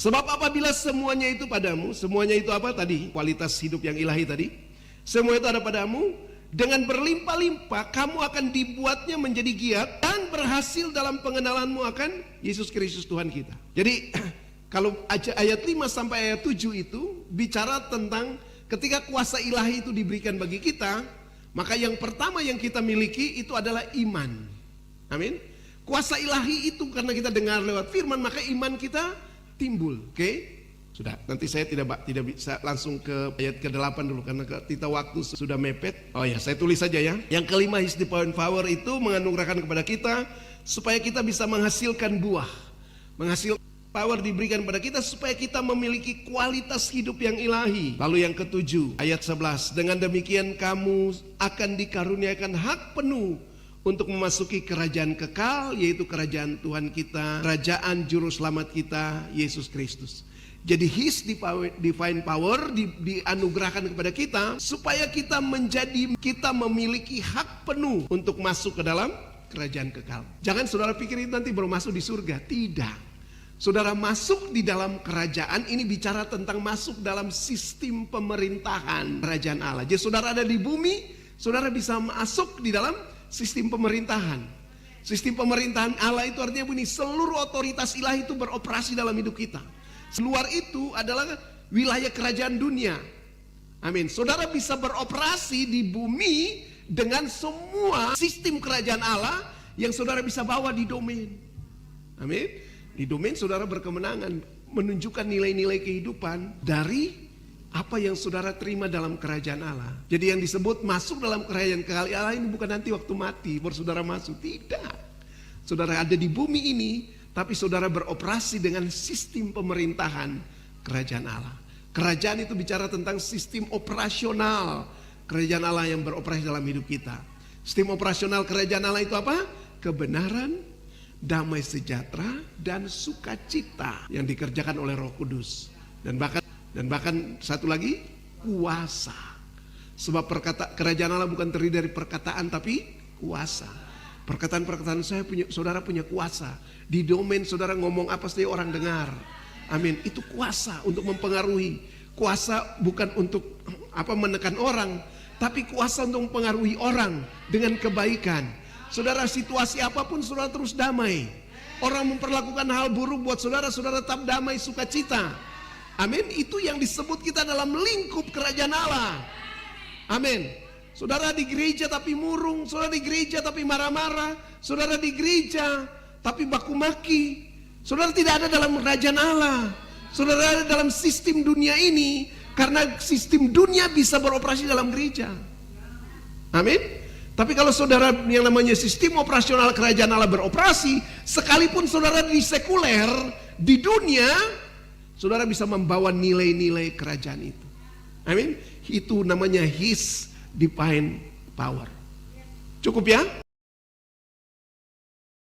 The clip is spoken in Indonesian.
Sebab apabila semuanya itu padamu, semuanya itu apa tadi? Kualitas hidup yang ilahi tadi. Semua itu ada padamu, dengan berlimpah-limpah kamu akan dibuatnya menjadi giat dan berhasil dalam pengenalanmu akan Yesus Kristus Tuhan kita. Jadi kalau ayat 5 sampai ayat 7 itu bicara tentang ketika kuasa ilahi itu diberikan bagi kita, maka yang pertama yang kita miliki itu adalah iman. Amin. Kuasa ilahi itu karena kita dengar lewat firman, maka iman kita timbul. Oke? Sudah, nanti saya tidak bisa langsung ke ayat ke-8 dulu karena kita waktu sudah mepet. Oh ya, saya tulis saja ya. Yang kelima, His divine power itu menganugerahkan kepada kita supaya kita bisa menghasilkan buah. Menghasilkan power diberikan kepada kita supaya kita memiliki kualitas hidup yang ilahi. Lalu yang ke-7 ayat 11, dengan demikian kamu akan dikaruniakan hak penuh untuk memasuki kerajaan kekal, yaitu kerajaan Tuhan kita, kerajaan juru selamat kita, Yesus Kristus. Jadi His divine power dianugerahkan kepada kita supaya kita memiliki hak penuh untuk masuk ke dalam kerajaan kekal. Jangan saudara pikir itu nanti baru masuk di surga. Tidak. Saudara masuk di dalam kerajaan ini bicara tentang masuk dalam sistem pemerintahan kerajaan Allah. Jadi saudara ada di bumi, saudara bisa masuk di dalam sistem pemerintahan. Sistem pemerintahan Allah itu artinya begini, seluruh otoritas ilahi itu beroperasi dalam hidup kita. Luar itu adalah wilayah kerajaan dunia. Amin. Saudara bisa beroperasi di bumi dengan semua sistem kerajaan Allah yang saudara bisa bawa di domain. Amin. Di domain saudara berkemenangan menunjukkan nilai-nilai kehidupan dari apa yang saudara terima dalam kerajaan Allah. Jadi yang disebut masuk dalam kerajaan kekal Allah ini bukan nanti waktu mati baru saudara masuk. Tidak. Saudara ada di bumi ini, tapi saudara beroperasi dengan sistem pemerintahan kerajaan Allah. Kerajaan itu bicara tentang sistem operasional kerajaan Allah yang beroperasi dalam hidup kita. Sistem operasional kerajaan Allah itu apa? Kebenaran, damai sejahtera, dan sukacita yang dikerjakan oleh Roh Kudus. Dan bahkan satu lagi, kuasa. Sebab kerajaan Allah bukan terdiri dari perkataan tapi kuasa. Perkataan-perkataan saudara punya kuasa. Di domain saudara ngomong apa saja orang dengar. Amin. Itu kuasa untuk mempengaruhi. Kuasa bukan untuk menekan orang, tapi kuasa untuk mempengaruhi orang dengan kebaikan. Saudara, situasi apapun saudara terus damai. Orang memperlakukan hal buruk buat saudara, saudara tetap damai, sukacita. Amin. Itu yang disebut kita dalam lingkup kerajaan Allah. Amin. Saudara di gereja tapi murung, saudara di gereja tapi marah-marah, saudara di gereja tapi baku maki. Saudara tidak ada dalam kerajaan Allah. Saudara ada dalam sistem dunia ini karena sistem dunia bisa beroperasi dalam gereja. Amin. Tapi kalau saudara yang namanya sistem operasional kerajaan Allah beroperasi, sekalipun saudara di sekuler, di dunia, saudara bisa membawa nilai-nilai kerajaan itu. Amin. Itu namanya His divine power. Cukup ya?